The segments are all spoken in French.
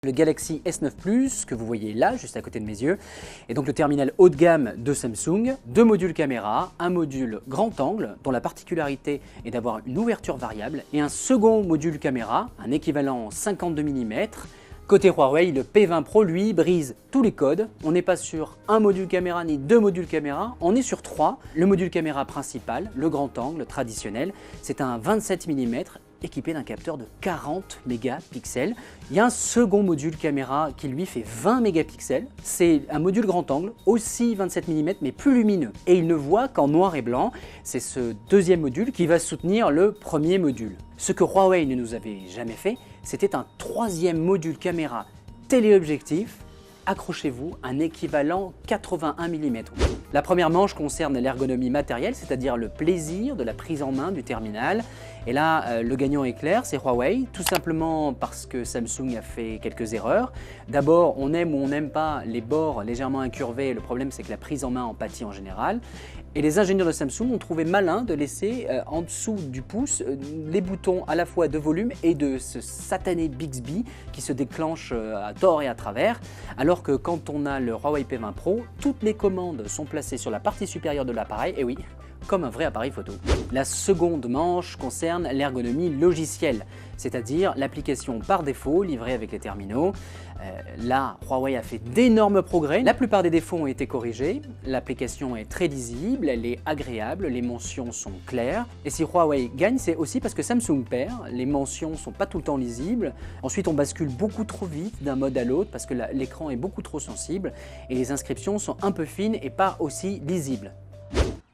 Le Galaxy S9 Plus que vous voyez là, juste à côté de mes yeux, est donc le terminal haut de gamme de Samsung. Deux modules caméra, un module grand angle dont la particularité est d'avoir une ouverture variable et un second module caméra, un équivalent 52 mm. Côté Huawei, le P20 Pro lui brise tous les codes. On n'est pas sur un module caméra ni deux modules caméra, on est sur trois. Le module caméra principal, le grand angle traditionnel, c'est un 27 mm équipé d'un capteur de 40 mégapixels. Il y a un second module caméra qui lui fait 20 mégapixels. C'est un module grand angle, aussi 27 mm mais plus lumineux. Et il ne voit qu'en noir et blanc. C'est ce deuxième module qui va soutenir le premier module. Ce que Huawei ne nous avait jamais fait, c'était un troisième module caméra téléobjectif. Accrochez-vous, un équivalent 81 mm. La première manche concerne l'ergonomie matérielle, c'est-à-dire le plaisir de la prise en main du terminal. Et là, le gagnant est clair, c'est Huawei, tout simplement parce que Samsung a fait quelques erreurs. D'abord, on aime ou on n'aime pas les bords légèrement incurvés, le problème c'est que la prise en main en pâtit en général. Et les ingénieurs de Samsung ont trouvé malin de laisser en dessous du pouce les boutons à la fois de volume et de ce satané Bixby qui se déclenche à tort et à travers, alors que quand on a le Huawei P20 Pro, toutes les commandes sont placées sur la partie supérieure de l'appareil, et oui, comme un vrai appareil photo. La seconde manche concerne l'ergonomie logicielle, c'est-à-dire l'application par défaut livrée avec les terminaux. Là, Huawei a fait d'énormes progrès. La plupart des défauts ont été corrigés. L'application est très lisible, elle est agréable, les mentions sont claires. Et si Huawei gagne, c'est aussi parce que Samsung perd. Les mentions ne sont pas tout le temps lisibles. Ensuite, on bascule beaucoup trop vite d'un mode à l'autre parce que l'écran est beaucoup trop sensible et les inscriptions sont un peu fines et pas aussi lisibles.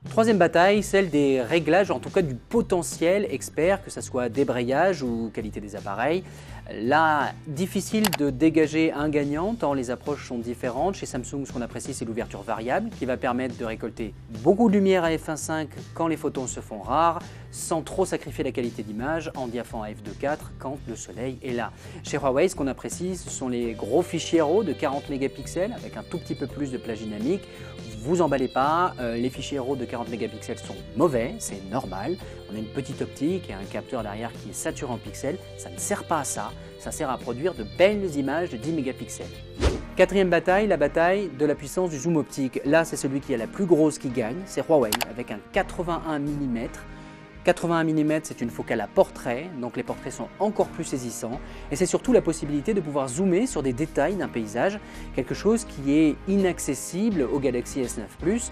Troisième bataille, celle des réglages, en tout cas du potentiel expert, que ce soit débrayage ou qualité des appareils. Là, difficile de dégager un gagnant tant les approches sont différentes. Chez Samsung, ce qu'on apprécie, c'est l'ouverture variable qui va permettre de récolter beaucoup de lumière à f1.5 quand les photons se font rares, sans trop sacrifier la qualité d'image en diaphant à f2.4 quand le soleil est là. Chez Huawei, ce qu'on apprécie, ce sont les gros fichiers RAW de 40 mégapixels avec un tout petit peu plus de plage dynamique. Vous emballez pas, les fichiers RAW de 40 mégapixels sont mauvais, c'est normal. On a une petite optique et un capteur derrière qui est saturé en pixels. Ça ne sert pas à ça, ça sert à produire de belles images de 10 mégapixels. Quatrième bataille, la bataille de la puissance du zoom optique. Là, c'est celui qui a la plus grosse qui gagne, c'est Huawei avec un 81 mm. 81 mm, c'est une focale à portrait, donc les portraits sont encore plus saisissants. Et c'est surtout la possibilité de pouvoir zoomer sur des détails d'un paysage, quelque chose qui est inaccessible au Galaxy S9 Plus,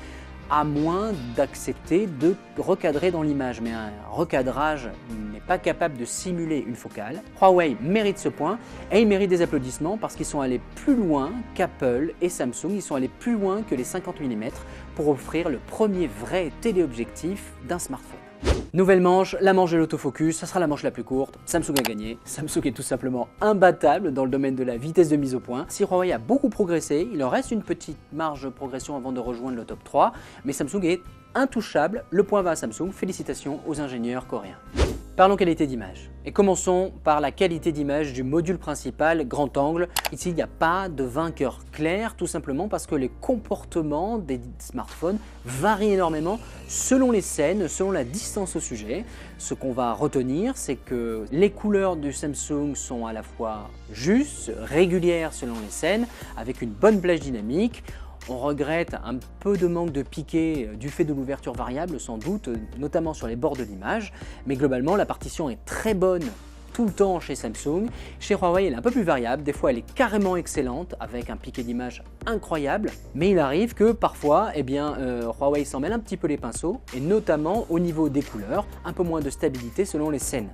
à moins d'accepter de recadrer dans l'image. Mais un recadrage n'est pas capable de simuler une focale. Huawei mérite ce point et il mérite des applaudissements parce qu'ils sont allés plus loin qu'Apple et Samsung. Ils sont allés plus loin que les 50 mm pour offrir le premier vrai téléobjectif d'un smartphone. Nouvelle manche, la manche de l'autofocus, ça sera la manche la plus courte. Samsung a gagné. Samsung est tout simplement imbattable dans le domaine de la vitesse de mise au point. Si Huawei a beaucoup progressé, il en reste une petite marge de progression avant de rejoindre le top 3, mais Samsung est intouchable. Le point va à Samsung. Félicitations aux ingénieurs coréens. Parlons qualité d'image. Et commençons par la qualité d'image du module principal grand angle. Ici, il n'y a pas de vainqueur clair, tout simplement parce que les comportements des smartphones varient énormément selon les scènes, selon la distance au sujet. Ce qu'on va retenir, c'est que les couleurs du Samsung sont à la fois justes, régulières selon les scènes, avec une bonne plage dynamique. On regrette un peu de manque de piqué du fait de l'ouverture variable sans doute, notamment sur les bords de l'image, mais globalement la partition est très bonne tout le temps chez Samsung. Chez Huawei, elle est un peu plus variable, des fois elle est carrément excellente avec un piqué d'image incroyable, mais il arrive que parfois Huawei s'en mêle un petit peu les pinceaux, et notamment au niveau des couleurs, un peu moins de stabilité selon les scènes.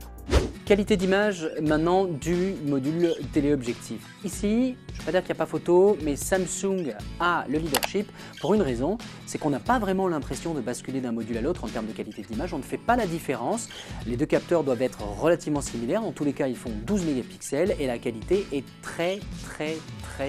Qualité d'image maintenant du module téléobjectif. Ici, je ne vais pas dire qu'il n'y a pas photo, mais Samsung a le leadership pour une raison, c'est qu'on n'a pas vraiment l'impression de basculer d'un module à l'autre en termes de qualité d'image, on ne fait pas la différence. Les deux capteurs doivent être relativement similaires, dans tous les cas ils font 12 mégapixels et la qualité est très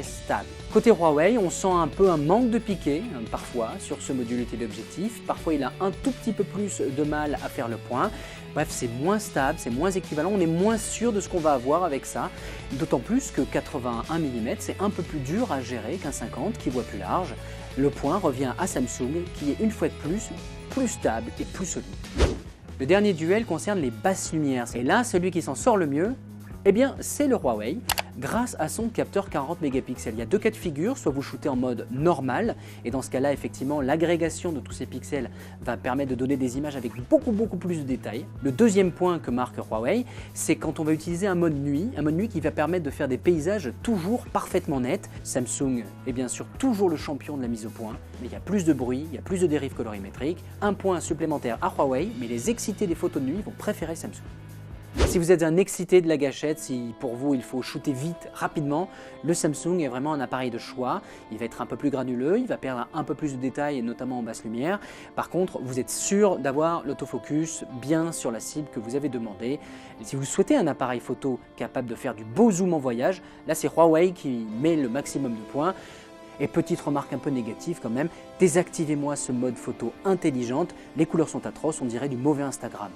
stable. Côté Huawei, on sent un peu un manque de piqué parfois sur ce module téléobjectif, parfois il a un tout petit peu plus de mal à faire le point. Bref, c'est moins stable, c'est moins équivalent, on est moins sûr de ce qu'on va avoir avec ça. D'autant plus que 81 mm, c'est un peu plus dur à gérer qu'un 50 qui voit plus large. Le point revient à Samsung qui est une fois de plus stable et plus solide. Le dernier duel concerne les basses lumières. Et là, celui qui s'en sort le mieux, eh bien, c'est le Huawei. grâce à son capteur 40 mégapixels. Il y a deux cas de figure, soit vous shootez en mode normal, et dans ce cas-là, effectivement, l'agrégation de tous ces pixels va permettre de donner des images avec beaucoup plus de détails. Le deuxième point que marque Huawei, c'est quand on va utiliser un mode nuit qui va permettre de faire des paysages toujours parfaitement nets. Samsung est bien sûr toujours le champion de la mise au point, mais il y a plus de bruit, il y a plus de dérives colorimétriques. Un point supplémentaire à Huawei, mais les excités des photos de nuit vont préférer Samsung. Si vous êtes un excité de la gâchette, si pour vous il faut shooter vite, rapidement, le Samsung est vraiment un appareil de choix. Il va être un peu plus granuleux, il va perdre un peu plus de détails, notamment en basse lumière. Par contre, vous êtes sûr d'avoir l'autofocus bien sur la cible que vous avez demandé. Et si vous souhaitez un appareil photo capable de faire du beau zoom en voyage, là c'est Huawei qui met le maximum de points. Et petite remarque un peu négative quand même, désactivez-moi ce mode photo intelligente, les couleurs sont atroces, on dirait du mauvais Instagram.